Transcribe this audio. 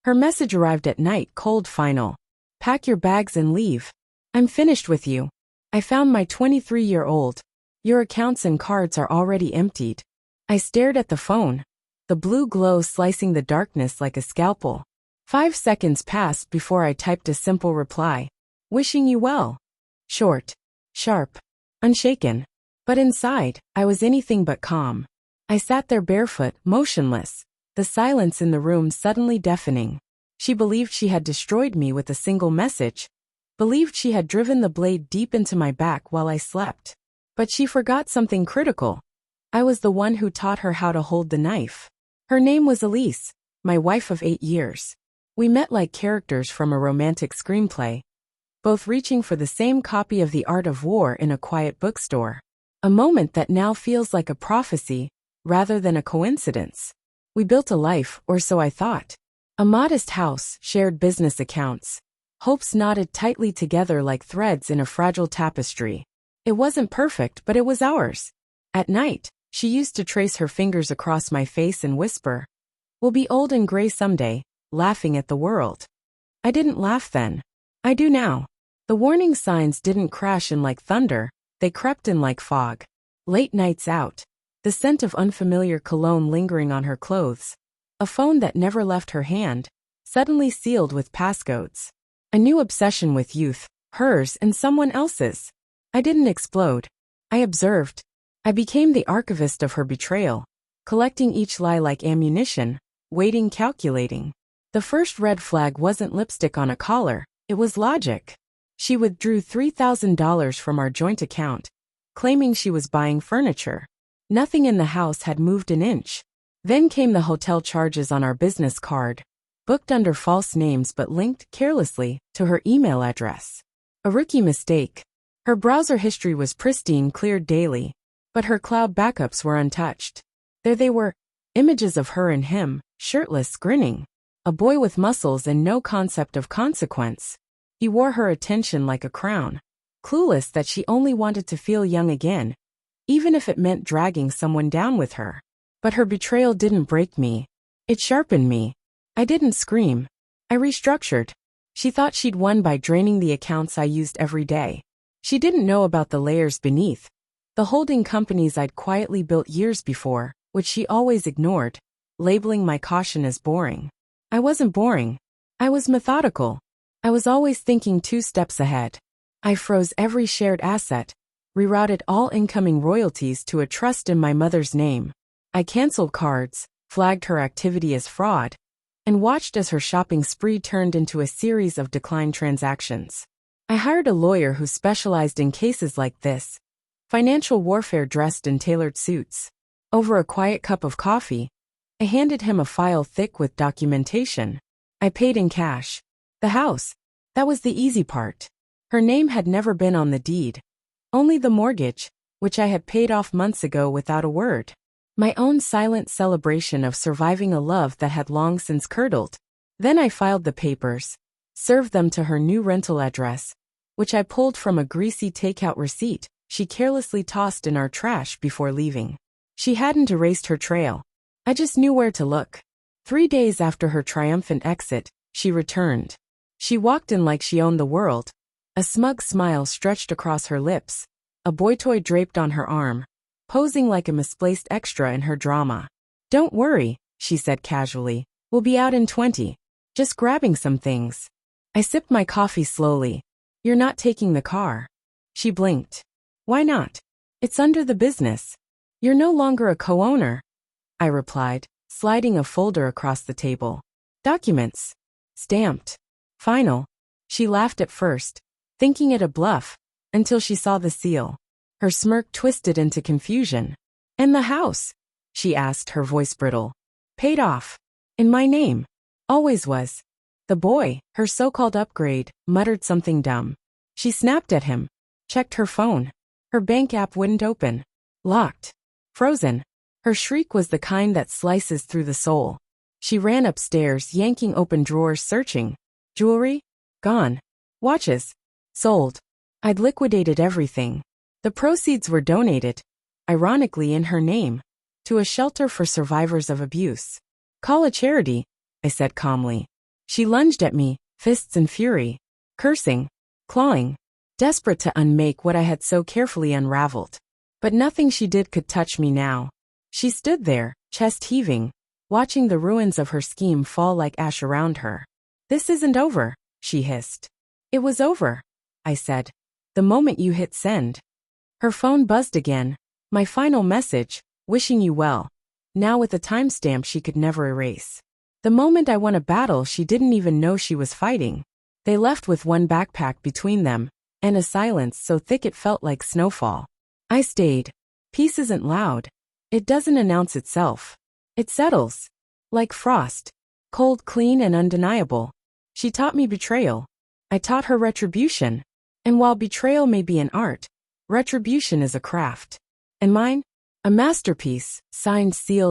Her message arrived at night, cold final. Pack your bags and leave. I'm finished with you. I found my 23-year-old. Your accounts and cards are already emptied. I stared at the phone, the blue glow slicing the darkness like a scalpel. 5 seconds passed before I typed a simple reply. Wishing you well. Short, sharp, unshaken. But inside, I was anything but calm. I sat there barefoot, motionless, the silence in the room suddenly deafening. She believed she had destroyed me with a single message, believed she had driven the blade deep into my back while I slept. But she forgot something critical. I was the one who taught her how to hold the knife. Her name was Elise, my wife of 8 years. We met like characters from a romantic screenplay, both reaching for the same copy of The Art of War in a quiet bookstore. A moment that now feels like a prophecy, rather than a coincidence. We built a life, or so I thought. A modest house, shared business accounts. Hopes knotted tightly together like threads in a fragile tapestry. It wasn't perfect, but it was ours. At night, she used to trace her fingers across my face and whisper, "We'll be old and gray someday," laughing at the world. I didn't laugh then. I do now. The warning signs didn't crash in like thunder, they crept in like fog. Late nights out. The scent of unfamiliar cologne lingering on her clothes. A phone that never left her hand, suddenly sealed with passcodes. A new obsession with youth, hers and someone else's. I didn't explode. I observed. I became the archivist of her betrayal, collecting each lie like ammunition, waiting, calculating. The first red flag wasn't lipstick on a collar, it was logic. She withdrew $3,000 from our joint account, claiming she was buying furniture. Nothing in the house had moved an inch. Then came the hotel charges on our business card, booked under false names but linked carelessly to her email address. A rookie mistake. Her browser history was pristine, cleared daily, but her cloud backups were untouched. There they were, images of her and him, shirtless, grinning. A boy with muscles and no concept of consequence. He wore her attention like a crown, clueless that she only wanted to feel young again, even if it meant dragging someone down with her. But her betrayal didn't break me. It sharpened me. I didn't scream. I restructured. She thought she'd won by draining the accounts I used every day. She didn't know about the layers beneath. The holding companies I'd quietly built years before, which she always ignored, labeling my caution as boring. I wasn't boring. I was methodical. I was always thinking 2 steps ahead. I froze every shared asset, rerouted all incoming royalties to a trust in my mother's name. I canceled cards, flagged her activity as fraud, and watched as her shopping spree turned into a series of declined transactions. I hired a lawyer who specialized in cases like this, financial warfare dressed in tailored suits. Over a quiet cup of coffee, I handed him a file thick with documentation. I paid in cash. The house. That was the easy part. Her name had never been on the deed. Only the mortgage, which I had paid off months ago without a word. My own silent celebration of surviving a love that had long since curdled. Then I filed the papers, served them to her new rental address, which I pulled from a greasy takeout receipt she carelessly tossed in our trash before leaving. She hadn't erased her trail. I just knew where to look. 3 days after her triumphant exit, she returned. She walked in like she owned the world. A smug smile stretched across her lips, a boy toy draped on her arm, posing like a misplaced extra in her drama. "Don't worry," she said casually. "We'll be out in 20. Just grabbing some things." I sipped my coffee slowly. "You're not taking the car." She blinked. "Why not? It's under the business. You're no longer a co-owner," I replied, sliding a folder across the table. "Documents. Stamped. Final." She laughed at first, thinking it a bluff, until she saw the seal. Her smirk twisted into confusion. "And the house?" she asked, her voice brittle. "Paid off. In my name. Always was." The boy, her so-called upgrade, muttered something dumb. She snapped at him, checked her phone. Her bank app wouldn't open. Locked. Frozen. Her shriek was the kind that slices through the soul. She ran upstairs, yanking open drawers, searching. Jewelry? Gone. Watches? Sold. I'd liquidated everything. The proceeds were donated, ironically in her name, to a shelter for survivors of abuse. "Call a charity," I said calmly. She lunged at me, fists in fury, cursing, clawing, desperate to unmake what I had so carefully unraveled. But nothing she did could touch me now. She stood there, chest heaving, watching the ruins of her scheme fall like ash around her. "This isn't over," she hissed. "It was over," I said, "the moment you hit send." Her phone buzzed again. My final message, wishing you well, now with a timestamp she could never erase. The moment I won a battle she didn't even know she was fighting. They left with one backpack between them, and a silence so thick it felt like snowfall. I stayed. Peace isn't loud. It doesn't announce itself. It settles. Like frost. Cold, clean, and undeniable. She taught me betrayal. I taught her retribution. And while betrayal may be an art, retribution is a craft. And mine? A masterpiece, signed, sealed,